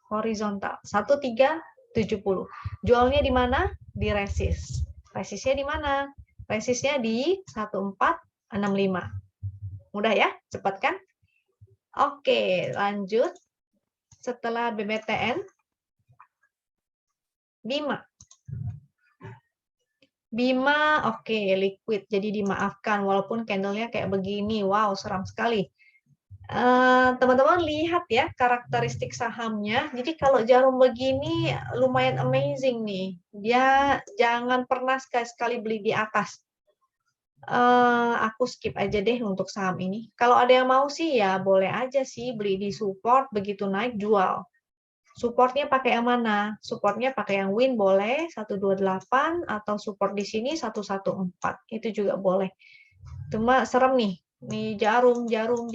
Horizontal 1370. Jualnya di mana? Di resist. Resistnya di mana? Resistnya di 1465. Mudah ya? Cepat kan? Oke, lanjut. Setelah BBTN, Bima. Bima, oke, liquid. Jadi dimaafkan walaupun candlenya kayak begini. Wow, seram sekali. Teman-teman lihat ya karakteristik sahamnya. Jadi kalau jarum begini lumayan amazing nih. Dia jangan pernah sekali-sekali beli di atas. Aku skip aja deh untuk saham ini. Kalau ada yang mau sih ya boleh aja sih beli di support, begitu naik jual. Supportnya pakai yang mana? Supportnya pakai yang win boleh 128 atau support di sini 114. Itu juga boleh. Cuma serem nih. Nih jarum. Oh,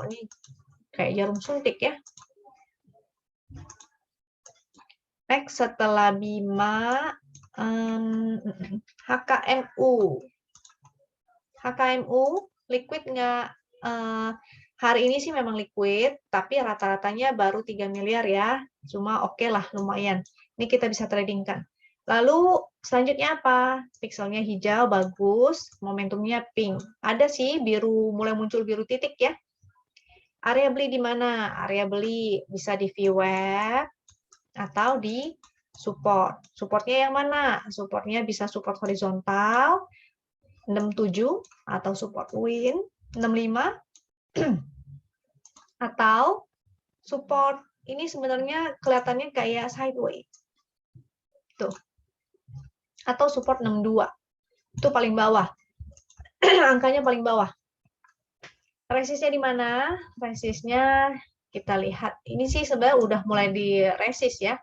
ini kayak jarum suntik ya. Next setelah Bima, HKMU. HKMU liquid nggak? Hari ini sih memang liquid, tapi rata-ratanya baru 3 miliar ya. Cuma oke lah, lumayan. Ini kita bisa tradingkan. Lalu selanjutnya apa? Pixelnya hijau, bagus. Momentumnya pink. Ada sih biru, mulai muncul biru titik ya. Area beli di mana? Area beli bisa di VWAP atau di support. Supportnya yang mana? Supportnya bisa support horizontal, 67, atau support win, 65, atau support. Ini sebenarnya kelihatannya kayak sideways. Tuh. Atau support 62. Itu paling bawah. Angkanya paling bawah. Resistnya di mana? Resistnya kita lihat. Ini sih sebenarnya udah mulai di resist ya.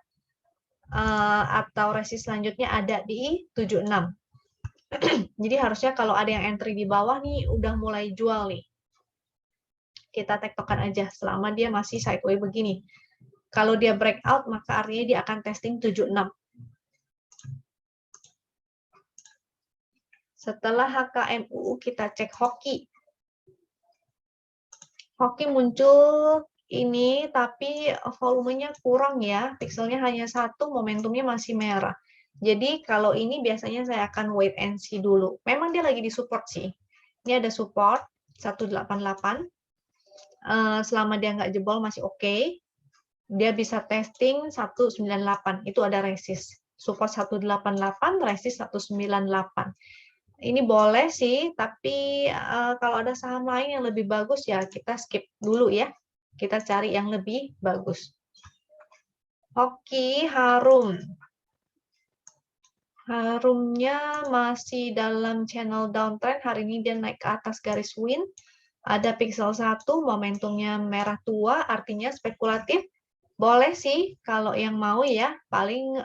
Atau resist selanjutnya ada di 76. Jadi harusnya kalau ada yang entry di bawah nih udah mulai jual nih. Kita tektokan aja selama dia masih sideways begini. Kalau dia breakout maka artinya dia akan testing 76. Setelah HKMU, kita cek hoki. Hoki muncul ini, tapi volumenya kurang ya. Pixelnya hanya 1, momentumnya masih merah. Jadi kalau ini biasanya saya akan wait and see dulu. Memang dia lagi di support sih. Ini ada support 188. Selama dia nggak jebol masih oke. Dia bisa testing 198. Itu ada resist. Support 188, resist 198. Ini boleh sih, tapi kalau ada saham lain yang lebih bagus ya kita skip dulu ya. Kita cari yang lebih bagus. Hoki Harum. Harumnya masih dalam channel downtrend. Hari ini dia naik ke atas garis win. Ada pixel 1, momentumnya merah tua, artinya spekulatif. Boleh sih kalau yang mau ya, paling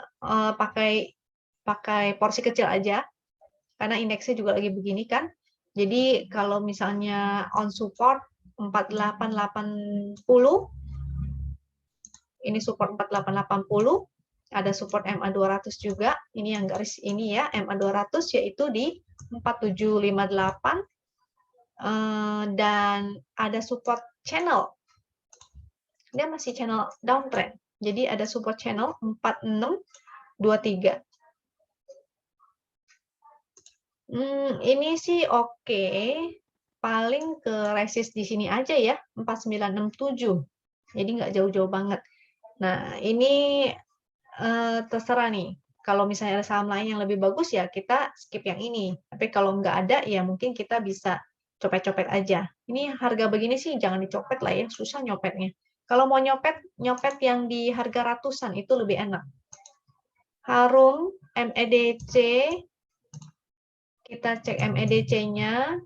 pakai porsi kecil aja. Karena indeksnya juga lagi begini kan. Jadi kalau misalnya on support 4880, ini support 4880, ada support MA200 juga, ini yang garis ini ya, MA200 yaitu di 4758, dan ada support channel dia masih channel downtrend. Jadi ada support channel 4623. Ini sih oke. Paling ke resist di sini aja ya, 4967. Jadi nggak jauh-jauh banget. Nah, ini terserah nih. Kalau misalnya ada saham lain yang lebih bagus ya kita skip yang ini. Tapi kalau nggak ada ya mungkin kita bisa copet-copet aja. Ini harga begini sih jangan dicopet lah ya, susah nyopetnya. Kalau mau nyopet, nyopet yang di harga ratusan itu lebih enak. Harum, MEDC, kita cek MEDC-nya.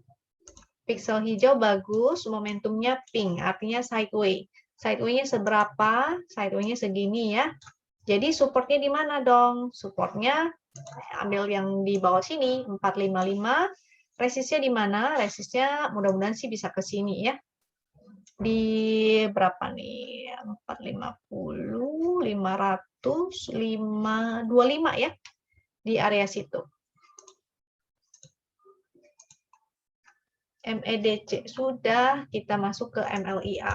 Pixel hijau bagus, momentumnya pink, artinya sideway. Sideway-nya seberapa? Sideway-nya segini ya. Jadi supportnya di mana dong? Supportnya ambil yang di bawah sini, 455. Resistnya di mana? Resistnya mudah-mudahan sih bisa ke sini ya. Di berapa nih? 450, 500, 525 ya. Di area situ. MEDC sudah, kita masuk ke MLIA.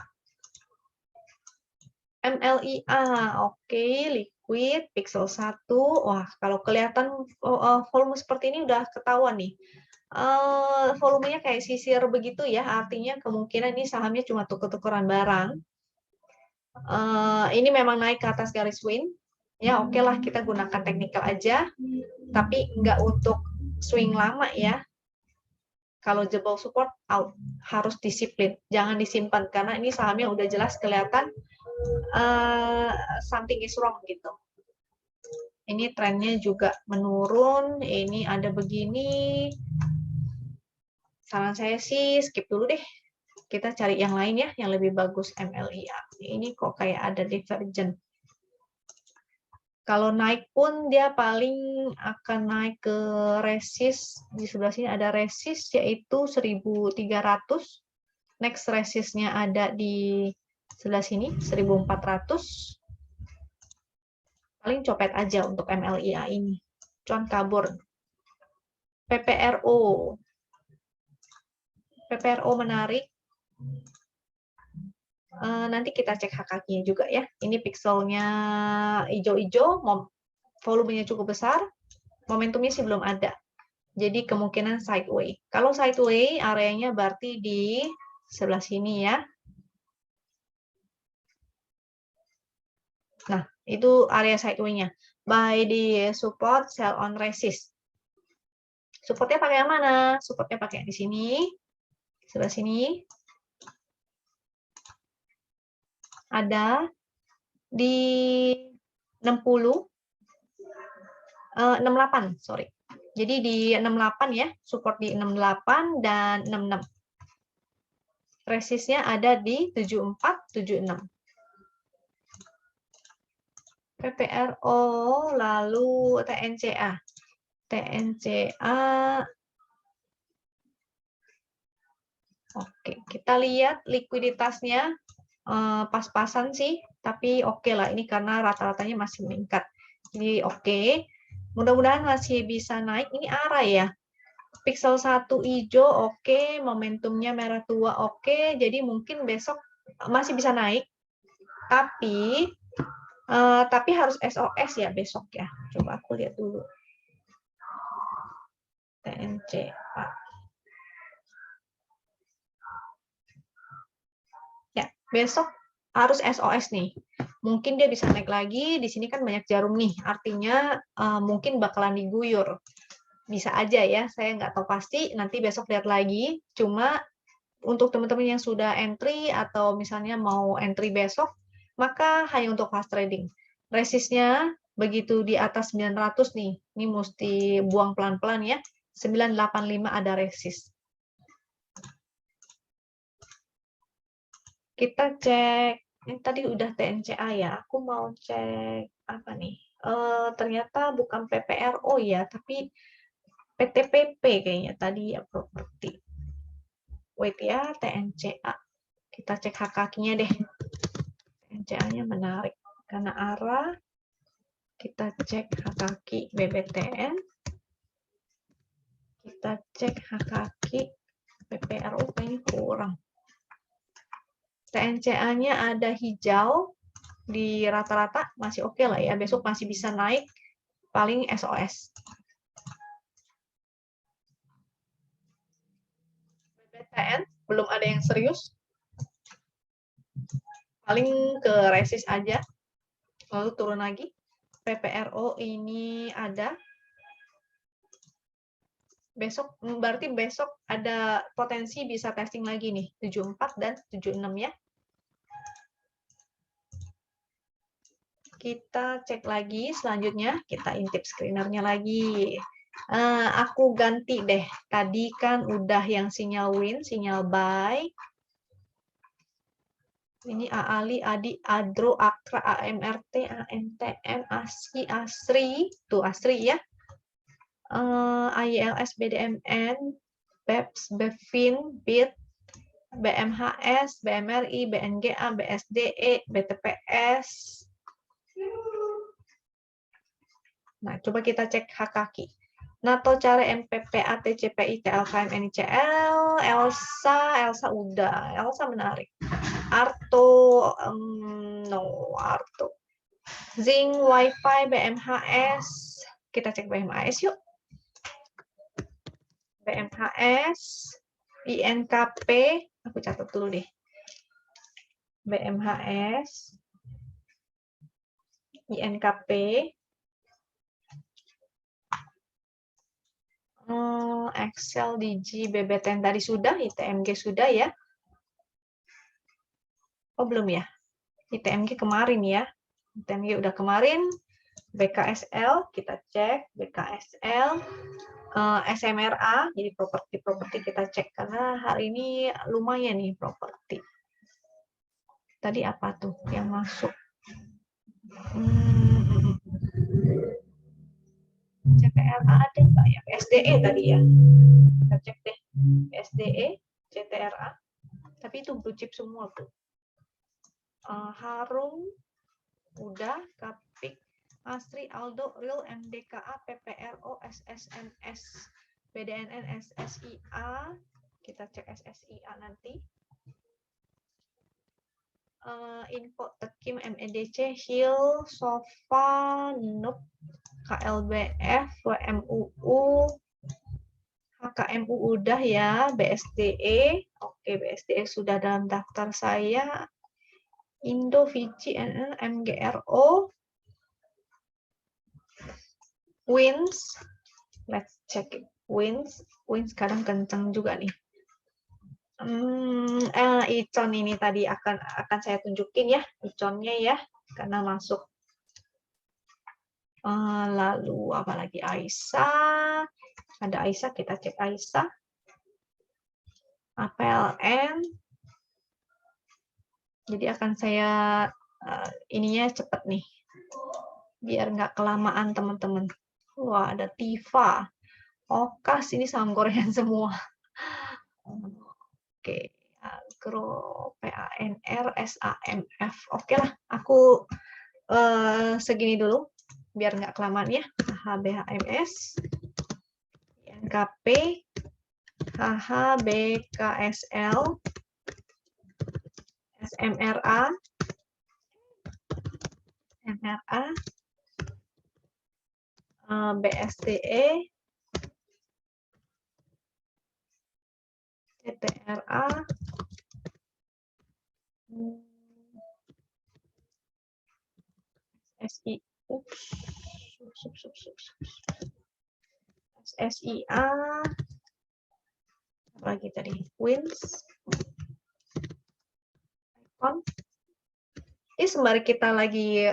MLIA, oke, liquid, pixel 1. Wah, kalau kelihatan volume seperti ini udah ketahuan nih. Volumenya kayak sisir begitu ya, artinya kemungkinan ini sahamnya cuma tuker-tukeran barang. Ini memang naik ke atas garis win. Ya, oke lah kita gunakan technical aja, tapi nggak untuk swing lama ya. Kalau jebol support out, harus disiplin, jangan disimpan karena ini sahamnya udah jelas kelihatan something is wrong gitu. Ini trennya juga menurun, ini ada begini. Saran saya sih skip dulu deh. Kita cari yang lain ya, yang lebih bagus MLIA. Ini kok kayak ada divergent. Kalau naik pun dia paling akan naik ke resist. Di sebelah sini ada resist yaitu 1300. Next resistnya ada di sebelah sini 1400. Paling copet aja untuk MLIA ini. Cuan kabur. PPRO. PPRO menarik. Nanti kita cek HKQ-nya juga ya. Ini pixelnya hijau-hijau, volumenya cukup besar, momentumnya sih belum ada. Jadi kemungkinan sideway. Kalau sideway, areanya berarti di sebelah sini ya. Nah, itu area sideway-nya. Buy di support, sell on resist. Supportnya pakai yang mana? Supportnya pakai di sini, sebelah sini. Ada di 60, 68, sorry. Jadi di 68 ya, support di 68 dan 66. Resistnya ada di 74, 76. PPRO, lalu TNCA. TNCA. Oke, kita lihat likuiditasnya pas-pasan sih, tapi oke lah ini karena rata-ratanya masih meningkat. Jadi oke. Mudah-mudahan masih bisa naik. Ini arah ya. Pixel 1 hijau oke, momentumnya merah tua oke. Jadi mungkin besok masih bisa naik. Tapi harus SOS ya besok ya. Coba aku lihat dulu. TNCA. Ya, besok harus SOS nih. Mungkin dia bisa naik lagi. Di sini kan banyak jarum nih. Artinya mungkin bakalan diguyur. Bisa aja ya. Saya nggak tahu pasti. Nanti besok lihat lagi. Cuma untuk teman-teman yang sudah entry atau misalnya mau entry besok, maka hanya untuk fast trading. Resistnya begitu di atas 900 nih. Ini mesti buang pelan-pelan ya. 985 ada resist. Kita cek, ini tadi udah TNCA ya, aku mau cek apa nih, ternyata bukan PPRO ya, tapi PTPP kayaknya tadi ya, properti. Wait ya, TNCA. Kita cek HKQ-nya deh. TNCA-nya menarik, karena arah, kita cek HKQ BBTN, kita cek HKQ PPRO kayaknya kurang. TNCA-nya ada hijau di rata-rata, masih oke lah ya. Besok masih bisa naik, paling SOS. BBTN belum ada yang serius, paling ke resist aja, lalu turun lagi. PPRO ini ada. Besok, berarti besok ada potensi bisa testing lagi nih, 74 dan 76 ya. Kita cek lagi, selanjutnya kita intip screenernya lagi. Aku ganti deh, tadi kan udah yang sinyal win, sinyal buy. Ini AALI, ADI, ADRO, AKRA, AMRT, AMTM, ASI, ASRI, tuh ASRI ya. IELS, BDMN, BEPS, BEFIN, BIT, BMHS, BMRI, BNGA, BSDE, BTPS. Nah, coba kita cek hak kaki. NATO, CARE, MPP, ATC, PI, TLKM, NICL, Elsa udah. Elsa menarik. Arto, no, Arto. Zing, Wi-Fi, BMHS. Kita cek BMHS yuk. BMHS, INKP, aku catat dulu deh. BMHS, INKP, Excel, Digi, BBTN tadi sudah, ITMG sudah ya. Oh belum ya, ITMG kemarin ya. ITMG udah kemarin. BKSL, kita cek BKSL. SMRA, jadi properti kita cek karena hari ini lumayan nih properti. Tadi apa tuh yang masuk? CTRA ada nggak ya? PSDE tadi ya. Kita cek deh. PSDE, CTRA. Tapi itu blue chip semua tuh. Harum, udah, Kapik, Asri, Aldo, Real, MDKA, PPRO, SSNS, BDNN, SSIA. Kita cek SSIA nanti. Info Tekim, MEDC, HIL, Sofa, NUP, KLBF, WMUU, HKMU udah ya, BSDE. Oke, BSDE sudah dalam daftar saya. Indo, Fiji, NN, MGRO, Wins. Let's check it. Wins kadang kencang juga nih. Icon ini tadi akan saya tunjukin ya, iconnya ya, karena masuk. Lalu apalagi Aisyah, ada Aisyah, kita cek Aisyah. APLN, jadi akan saya ininya cepet nih, biar nggak kelamaan teman-teman. Wah, ada Tifa, Okas, ini saham Korean semua. Oke, Agro, PANR, SAMF. Oke lah, aku segini dulu, biar nggak kelamaan ya. HBHMS, INKP, HHBKSL, SMRA, MRA, BSDE, CTRA, SI, SSIA, apa lagi tadi? Wins, Icon. Ini sembari kita lagi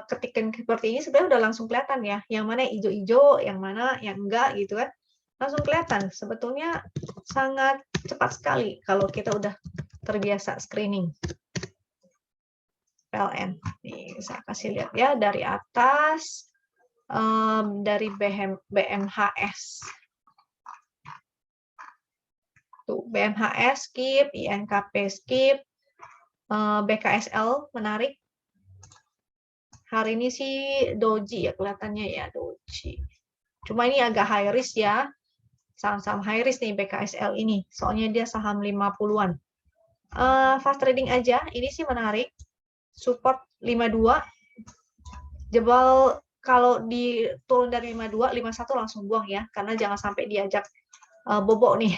ketikkan seperti ini, sebenarnya udah langsung kelihatan ya, yang mana hijau-hijau, yang mana yang enggak gitu kan. Langsung kelihatan, sebetulnya sangat cepat sekali kalau kita udah terbiasa screening. PLN, nih saya kasih lihat ya, dari atas, dari BMHS. Tuh, BMHS skip, INKP skip, BKSL menarik. Hari ini sih doji ya, kelihatannya ya doji. Cuma ini agak high risk ya. Saham-saham high risk nih BKSL ini. Soalnya dia saham 50-an. fast trading aja, ini sih menarik. Support 52, jebol kalau di turun dari 52, 51 langsung buang ya, karena jangan sampai diajak bobok nih.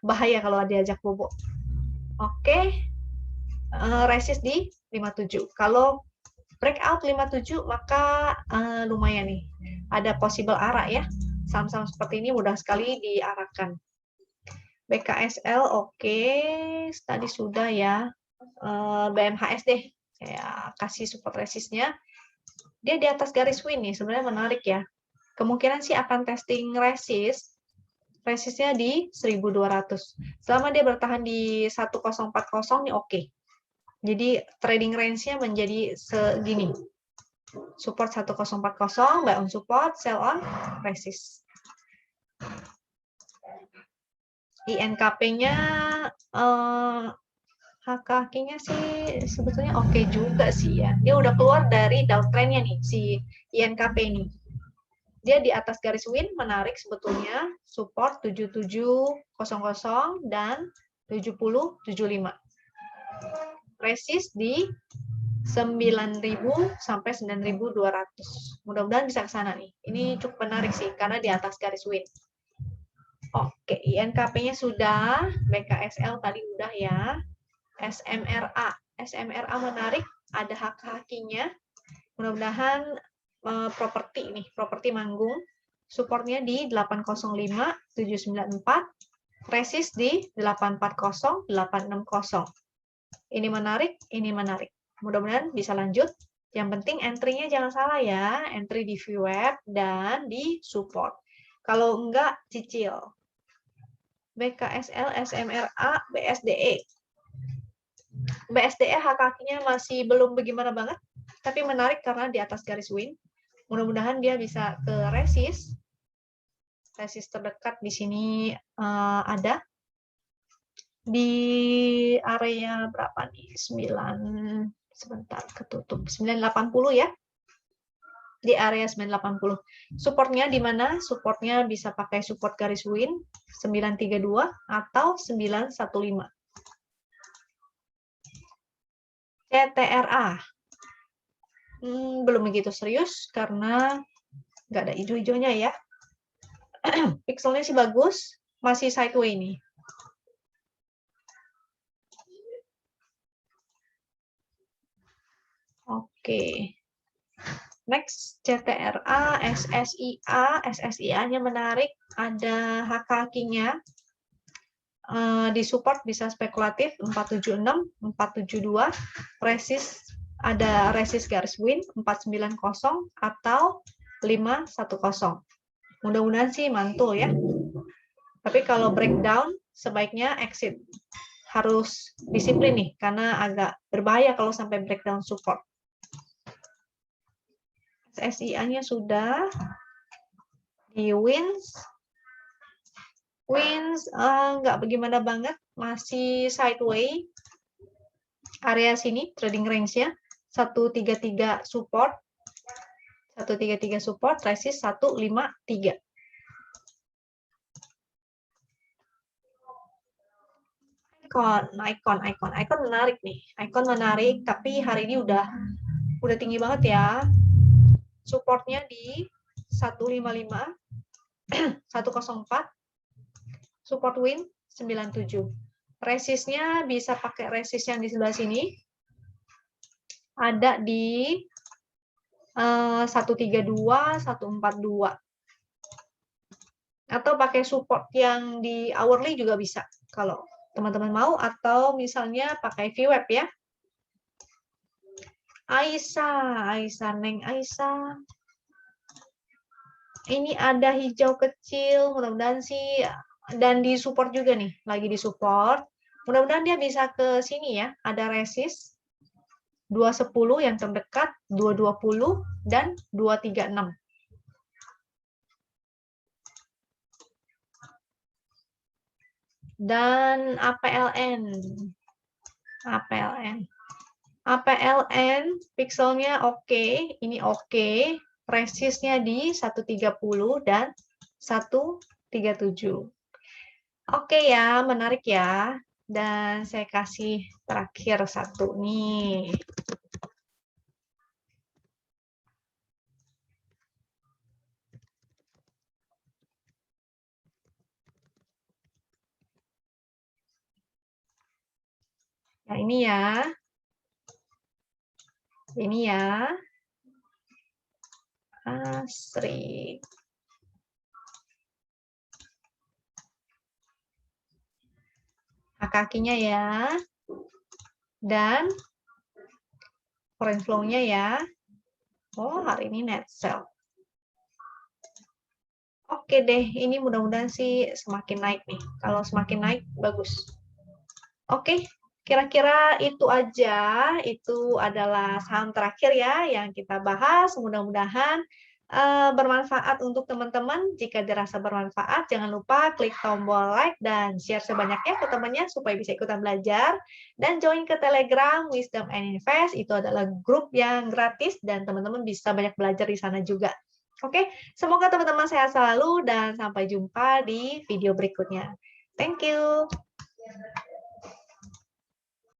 Bahaya kalau diajak bobok. Oke, resist di 57. Kalau breakout 57, maka lumayan nih. Ada possible arah ya. Saham-saham seperti ini mudah sekali diarahkan. BKSL oke, tadi sudah ya. BMHS deh, saya kasih support resistnya. Dia di atas garis win nih, sebenarnya menarik ya. Kemungkinan sih akan testing resist. Resistnya di 1200. Selama dia bertahan di 1040 nih oke. Jadi trading range-nya menjadi segini. Support 1040, buy on support, sell on resist. INKP-nya HKK-nya sih sebetulnya oke juga sih ya. Dia udah keluar dari downtrend-nya nih si INKP ini. Dia di atas garis win, menarik sebetulnya. Support 7700 dan 7075. Resist di 9.000 sampai 9.200. Mudah-mudahan bisa ke sana nih. Ini cukup menarik sih karena di atas garis win. Oke, INKP-nya sudah, BKSL tadi udah ya. SMRA. SMRA menarik, ada hak-hakinya. Mudah-mudahan properti nih, properti manggung. Supportnya di 805, 794, resist di 840, 860. Ini menarik, ini menarik. Mudah-mudahan bisa lanjut. Yang penting entry-nya jangan salah ya, entry di VWAP dan di support. Kalau enggak, cicil. BKSL, SMRA, BSDE. BSDE hak-haknya masih belum bagaimana banget, tapi menarik karena di atas garis win. Mudah-mudahan dia bisa ke resist. Resist terdekat di sini ada. Di area berapa nih? 9, sebentar ketutup. 980 ya. Di area 980. Supportnya di mana? Supportnya bisa pakai support garis win 932 atau 915. CTRA. Belum begitu serius karena nggak ada hijau-hijaunya ya. Pixelnya sih bagus, masih sideway nih. Oke. Next, CTRA, SSIA. SSIA-nya menarik, ada HKK-nya. Di support bisa spekulatif 476, 472, resist ada resist garis win 490 atau 510. Mudah-mudahan sih mantul ya. Tapi kalau breakdown sebaiknya exit. Harus disiplin nih karena agak berbahaya kalau sampai breakdown support. SSIA-nya sudah di wins. Wins nggak bagaimana banget, masih sideway. Area sini trading range-nya 133 support. 133 support, resist 153. Icon menarik nih. Icon menarik, tapi hari ini udah tinggi banget ya. Supportnya di 155, 104, support win 97. Resistnya bisa pakai resist yang di sebelah sini. Ada di 132, 142. Atau pakai support yang di hourly juga bisa kalau teman-teman mau, atau misalnya pakai VWAP ya. Aisyah, Neng Aisyah. Ini ada hijau kecil, mudah-mudahan sih, dan di support juga nih, lagi di support. Mudah-mudahan dia bisa ke sini ya, ada resist 210 yang terdekat, 220 dan 236. Dan APLN pixelnya oke, ini oke, resistnya di 130 dan 137. Oke ya, menarik ya. Dan saya kasih terakhir satu nih. Nah, ini ya. Ini ya. Asri. Kakinya ya. Dan foreign flow-nya ya. Oh, hari ini net sell. Oke deh, ini mudah-mudahan sih semakin naik nih. Kalau semakin naik, bagus. Oke, kira-kira itu aja. Itu adalah saham terakhir ya yang kita bahas. Mudah-mudahan bermanfaat untuk teman-teman. Jika dirasa bermanfaat, jangan lupa klik tombol like dan share sebanyaknya ke temannya supaya bisa ikutan belajar. Dan join ke Telegram Wisdom and Invest. Itu adalah grup yang gratis dan teman-teman bisa banyak belajar di sana juga. Oke, semoga teman-teman sehat selalu dan sampai jumpa di video berikutnya. Thank you.